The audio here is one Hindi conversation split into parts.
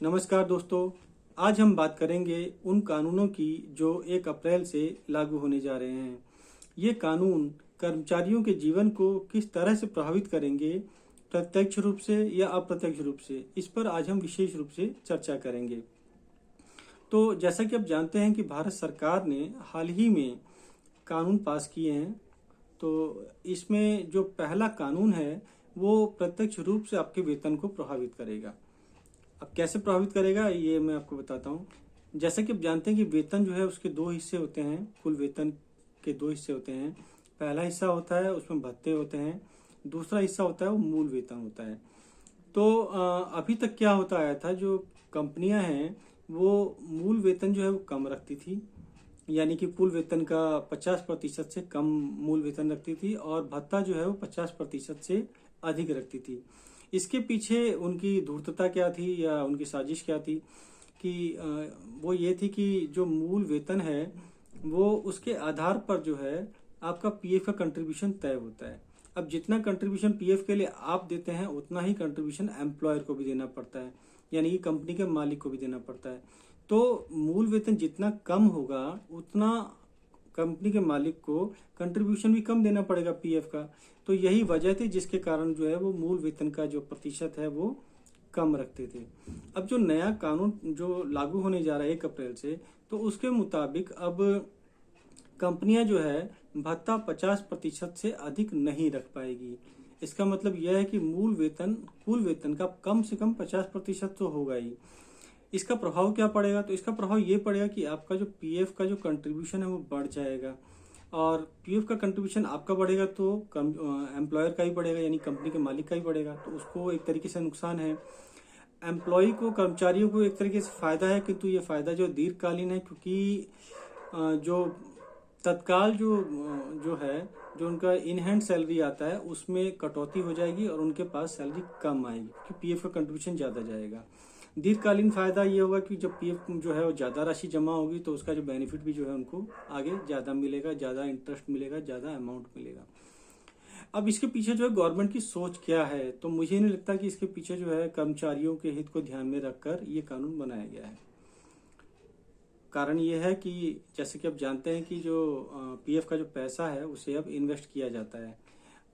नमस्कार दोस्तों। आज हम बात करेंगे उन कानूनों की जो 1 अप्रैल से लागू होने जा रहे हैं। ये कानून कर्मचारियों के जीवन को किस तरह से प्रभावित करेंगे, प्रत्यक्ष रूप से या अप्रत्यक्ष रूप से, इस पर आज हम विशेष रूप से चर्चा करेंगे। तो जैसा कि आप जानते हैं कि भारत सरकार ने हाल ही में कानून पास किए हैं। तो इसमें जो पहला कानून है वो प्रत्यक्ष रूप से आपके वेतन को प्रभावित करेगा। अब कैसे प्रभावित करेगा ये मैं आपको बताता हूँ। जैसा कि आप जानते हैं कि वेतन जो है उसके 2 हिस्से होते हैं। कुल वेतन के 2 हिस्से होते हैं। पहला हिस्सा होता है उसमें भत्ते होते हैं, दूसरा हिस्सा होता है वो मूल वेतन होता है। तो अभी तक क्या होता आया था, जो कंपनियां हैं वो मूल वेतन जो है वो कम रखती थी, यानी कि कुल वेतन का 50% से कम मूल वेतन रखती थी और भत्ता जो है वो 50% से अधिक रखती थी। इसके पीछे उनकी धूर्तता क्या थी या उनकी साजिश क्या थी कि वो ये थी कि जो मूल वेतन है वो उसके आधार पर जो है आपका पीएफ का कंट्रीब्यूशन तय होता है। अब जितना कंट्रीब्यूशन पीएफ के लिए आप देते हैं उतना ही कंट्रीब्यूशन एम्प्लॉयर को भी देना पड़ता है, यानी कि कंपनी के मालिक को भी देना पड़ता है। तो मूल वेतन जितना कम होगा उतना कंपनी के मालिक को कंट्रीब्यूशन भी कम देना पड़ेगा पीएफ का। तो यही वजह थी जिसके कारण जो है वो मूल वेतन का जो प्रतिशत है वो कम रखते थे। अब जो नया कानून जो लागू होने जा रहा है 1 अप्रैल से, तो उसके मुताबिक अब कंपनियां जो है भत्ता 50% से अधिक नहीं रख पाएगी। इसका मतलब यह है कि कुल वेतन का कम से कम 50% तो होगा ही। इसका प्रभाव क्या पड़ेगा? तो इसका प्रभाव ये पड़ेगा कि आपका जो पीएफ का जो कंट्रीब्यूशन है वो बढ़ जाएगा। और पीएफ का कंट्रीब्यूशन आपका बढ़ेगा तो एम्प्लॉयर का ही बढ़ेगा, यानी कंपनी के मालिक का ही बढ़ेगा। तो उसको एक तरीके से नुकसान है। एम्प्लॉय को, कर्मचारियों को एक तरीके से फायदा है, किंतु ये फायदा जो दीर्घकालीन है, क्योंकि जो तत्काल जो है, जो उनका इन हैंड सैलरी आता है उसमें कटौती हो जाएगी और उनके पास सैलरी कम आएगी क्योंकि पीएफ का कंट्रीब्यूशन ज्यादा जाएगा। दीर्घकालीन फायदा ये होगा कि जब पीएफ जो है वो ज्यादा राशि जमा होगी तो उसका जो बेनिफिट भी जो है उनको आगे ज्यादा मिलेगा, ज्यादा इंटरेस्ट मिलेगा, ज्यादा अमाउंट मिलेगा। अब इसके पीछे जो है गवर्नमेंट की सोच क्या है, तो मुझे नहीं लगता कि इसके पीछे जो है कर्मचारियों के हित को ध्यान में रखकर ये कानून बनाया गया है। कारण ये है कि जैसे कि आप जानते हैं कि जो पीएफ का जो पैसा है उसे अब इन्वेस्ट किया जाता है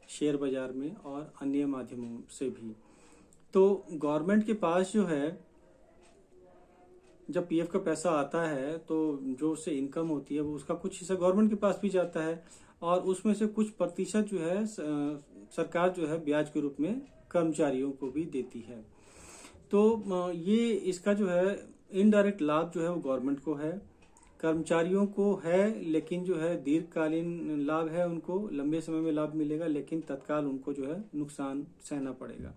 शेयर बाजार में और अन्य माध्यमों से भी। तो गवर्नमेंट के पास जो है जब पीएफ का पैसा आता है तो जो उससे इनकम होती है वो उसका कुछ हिस्सा गवर्नमेंट के पास भी जाता है और उसमें से कुछ प्रतिशत जो है सरकार जो है ब्याज के रूप में कर्मचारियों को भी देती है। तो ये इसका जो है इनडायरेक्ट लाभ जो है वो गवर्नमेंट को है, कर्मचारियों को है, लेकिन जो है दीर्घकालीन लाभ है, उनको लंबे समय में लाभ मिलेगा, लेकिन तत्काल उनको जो है नुकसान सहना पड़ेगा।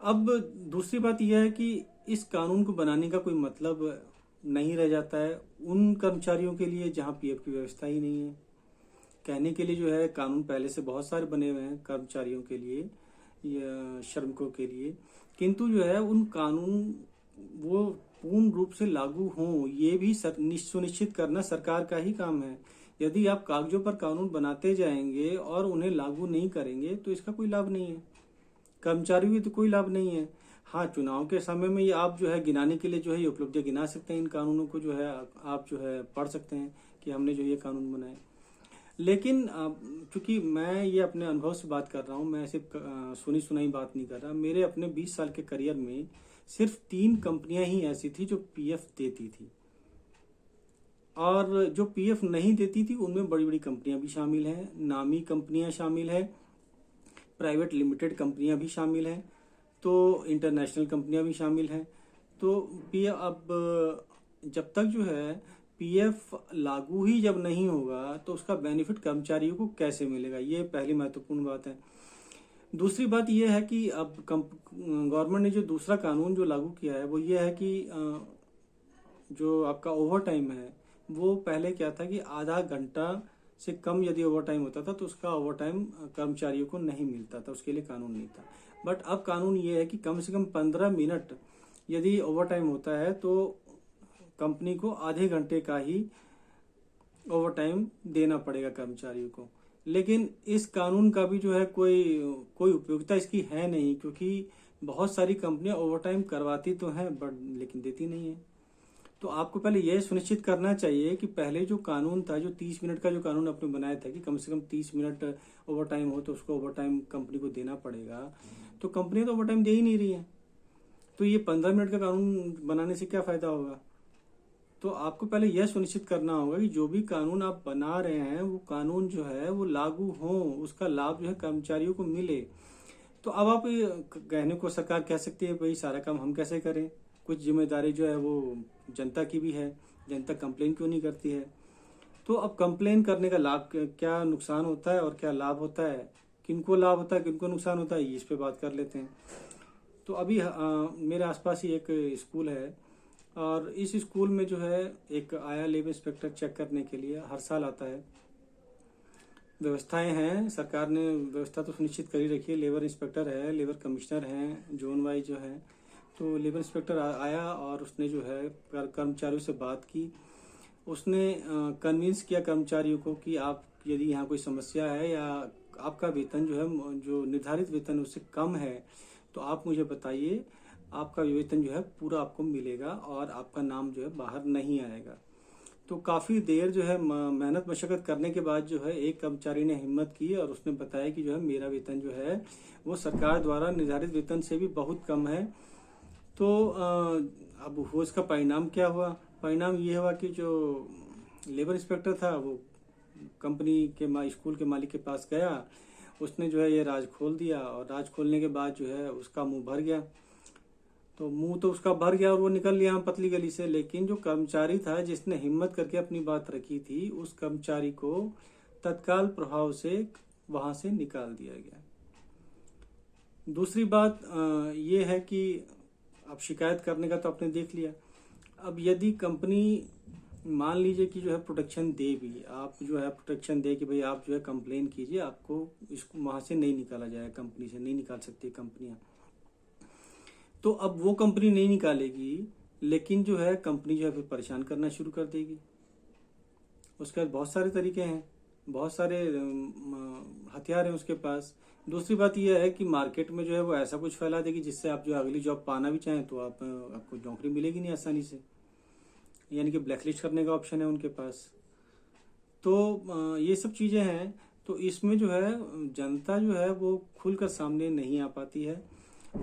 अब दूसरी बात यह है कि इस कानून को बनाने का कोई मतलब नहीं रह जाता है उन कर्मचारियों के लिए जहां पीएफ की व्यवस्था ही नहीं है। कहने के लिए जो है कानून पहले से बहुत सारे बने हुए हैं कर्मचारियों के लिए या श्रमिकों के लिए, किंतु जो है उन कानून वो पूर्ण रूप से लागू हों ये भी सुनिश्चित करना सरकार का ही काम है। यदि आप कागजों पर कानून बनाते जाएंगे और उन्हें लागू नहीं करेंगे तो इसका कोई लाभ नहीं है, कर्मचारियों की तो कोई लाभ नहीं है। हाँ, चुनाव के समय में ये आप जो है गिनाने के लिए जो है ये उपलब्धियां गिना सकते हैं, इन कानूनों को जो है आप जो है पढ़ सकते हैं कि हमने जो ये कानून बनाए। लेकिन चूंकि मैं ये अपने अनुभव से बात कर रहा हूँ, मैं सिर्फ सुनी सुनाई बात नहीं कर रहा। मेरे अपने 20 साल के करियर में सिर्फ 3 कंपनियां ही ऐसी थी जो पीएफ देती थी, और जो पीएफ नहीं देती थी उनमें बड़ी बड़ी कंपनियां भी शामिल हैं, नामी कंपनियां शामिल है, प्राइवेट लिमिटेड कंपनियां भी शामिल हैं, तो इंटरनेशनल कंपनियां भी शामिल हैं। तो पीएफ अब जब तक जो है पीएफ लागू ही जब नहीं होगा तो उसका बेनिफिट कर्मचारियों को कैसे मिलेगा, ये पहली महत्वपूर्ण बात है। दूसरी बात यह है कि अब गवर्नमेंट ने जो दूसरा कानून जो लागू किया है वो ये है कि जो आपका ओवर टाइम है वो पहले क्या था कि आधा घंटा से कम यदि ओवर टाइम होता था तो उसका ओवर टाइम कर्मचारियों को नहीं मिलता था, उसके लिए कानून नहीं था। बट अब कानून ये है कि कम से कम 15 मिनट यदि ओवर टाइम होता है तो कंपनी को आधे घंटे का ही ओवर टाइम देना पड़ेगा कर्मचारियों को। लेकिन इस कानून का भी जो है कोई उपयोगिता इसकी है नहीं, क्योंकि बहुत सारी कंपनियां ओवरटाइम करवाती तो हैं बट लेकिन देती नहीं है। तो आपको पहले यह सुनिश्चित करना चाहिए कि पहले जो कानून था, जो 30 मिनट का जो कानून आपने बनाया था कि कम से कम 30 मिनट ओवरटाइम हो तो उसको ओवरटाइम कंपनी को देना पड़ेगा, तो कंपनी तो ओवरटाइम दे ही नहीं रही है। तो ये 15 मिनट का कानून बनाने से क्या फायदा होगा? तो आपको पहले यह सुनिश्चित करना होगा कि जो भी कानून आप बना रहे हैं वो कानून जो है वो लागू हो, उसका लाभ जो है कर्मचारियों को मिले। तो अब आप कहने को सरकार कह सकती है भाई सारा काम हम कैसे करें, कुछ जिम्मेदारी जो है वो जनता की भी है, जनता कंप्लेन क्यों नहीं करती है। तो अब कंप्लेन करने का लाभ क्या नुकसान होता है और क्या लाभ होता है, किनको लाभ होता है किनको नुकसान होता है, इस पे बात कर लेते हैं। तो अभी मेरे आसपास ही एक स्कूल है और इस स्कूल में जो है एक आया लेबर इंस्पेक्टर चेक करने के लिए, हर साल आता है। व्यवस्थाएं हैं, सरकार ने व्यवस्था तो सुनिश्चित कर ही रखी है, लेबर इंस्पेक्टर है, लेबर कमिश्नर हैं, जोन वाइज जो है। तो लेबर इंस्पेक्टर आया और उसने जो है कर्मचारियों से बात की, उसने कन्विंस किया कर्मचारियों को कि आप यदि यहाँ कोई समस्या है या आपका वेतन जो है जो निर्धारित वेतन उससे कम है तो आप मुझे बताइए, आपका वेतन जो है पूरा आपको मिलेगा और आपका नाम जो है बाहर नहीं आएगा। तो काफ़ी देर जो है मेहनत मशक्कत करने के बाद जो है एक कर्मचारी ने हिम्मत की और उसने बताया कि जो है मेरा वेतन जो है वो सरकार द्वारा निर्धारित वेतन से भी बहुत कम है। तो अब वो इसका परिणाम क्या हुआ? परिणाम ये हुआ कि जो लेबर इंस्पेक्टर था वो कंपनी के स्कूल के मालिक के पास गया, उसने जो है ये राज खोल दिया और राज खोलने के बाद जो है उसका मुंह भर गया। तो मुंह तो उसका भर गया और वो निकल लिया पतली गली से, लेकिन जो कर्मचारी था जिसने हिम्मत करके अपनी बात रखी थी उस कर्मचारी को तत्काल प्रभाव से वहां से निकाल दिया गया। दूसरी बात ये है कि अब शिकायत करने का तो आपने देख लिया। अब यदि कंपनी मान लीजिए कि जो है प्रोटेक्शन दे भी, आप जो है प्रोटेक्शन दे कि भाई आप जो है कंप्लेन कीजिए, आपको इसको वहां से नहीं निकाला जाएगा, कंपनी से नहीं निकाल सकती कंपनियां। तो अब वो कंपनी नहीं निकालेगी, लेकिन जो है कंपनी जो है फिर परेशान करना शुरू कर देगी। उसके बाद बहुत सारे तरीके हैं, बहुत सारे हथियार हैं उसके पास। दूसरी बात यह है कि मार्केट में जो है वो ऐसा कुछ फैला देगी जिससे आप जो अगली जॉब पाना भी चाहें तो आपको नौकरी मिलेगी नहीं आसानी से, यानी कि ब्लैकलिस्ट करने का ऑप्शन है उनके पास। तो ये सब चीजें हैं। तो इसमें जो है जनता जो है वो खुलकर सामने नहीं आ पाती है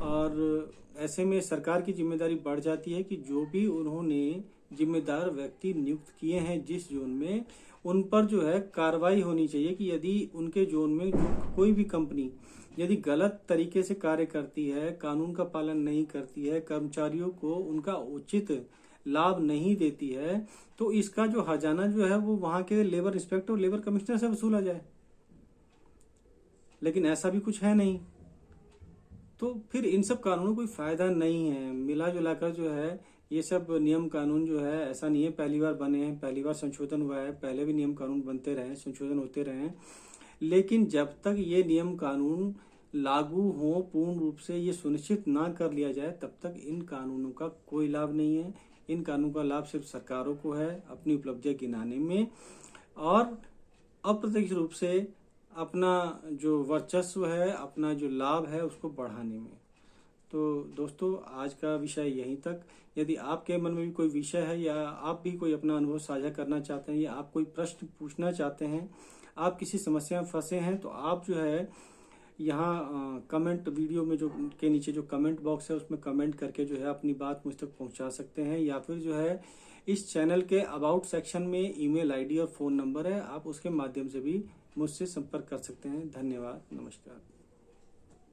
और ऐसे में सरकार की जिम्मेदारी बढ़ जाती है कि जो भी उन्होंने जिम्मेदार व्यक्ति नियुक्त किए हैं जिस जोन में, उन पर जो है कार्रवाई होनी चाहिए कि यदि उनके जोन में जो कोई भी कंपनी यदि गलत तरीके से कार्य करती है, कानून का पालन नहीं करती है, कर्मचारियों को उनका उचित लाभ नहीं देती है, तो इसका जो हर्जाना जो है वो वहां के लेबर इंस्पेक्टर और लेबर कमिश्नर से वसूला जाए। लेकिन ऐसा भी कुछ है नहीं, तो फिर इन सब कानूनों कोई फायदा नहीं है। मिला जुला कर जो है ये सब नियम कानून जो है ऐसा नहीं है पहली बार बने हैं, पहली बार संशोधन हुआ है, पहले भी नियम कानून बनते रहे, संशोधन होते रहे। लेकिन जब तक ये नियम कानून लागू हो, पूर्ण रूप से ये सुनिश्चित ना कर लिया जाए, तब तक इन कानूनों का कोई लाभ नहीं है। इन कानूनों का लाभ सिर्फ सरकारों को है अपनी उपलब्धियां गिनाने में और अप्रत्यक्ष रूप से अपना जो वर्चस्व है, अपना जो लाभ है उसको बढ़ाने में। तो दोस्तों आज का विषय यहीं तक। यदि आपके मन में भी कोई विषय है या आप भी कोई अपना अनुभव साझा करना चाहते हैं या आप कोई प्रश्न पूछना चाहते हैं, आप किसी समस्या में फंसे हैं, तो आप जो है यहाँ कमेंट वीडियो में जो के नीचे जो कमेंट बॉक्स है उसमें कमेंट करके जो है अपनी बात मुझ तक पहुँचा सकते हैं, या फिर जो है इस चैनल के अबाउट सेक्शन में ईमेल आईडी और फ़ोन नंबर है, आप उसके माध्यम से भी मुझसे संपर्क कर सकते हैं। धन्यवाद, नमस्कार।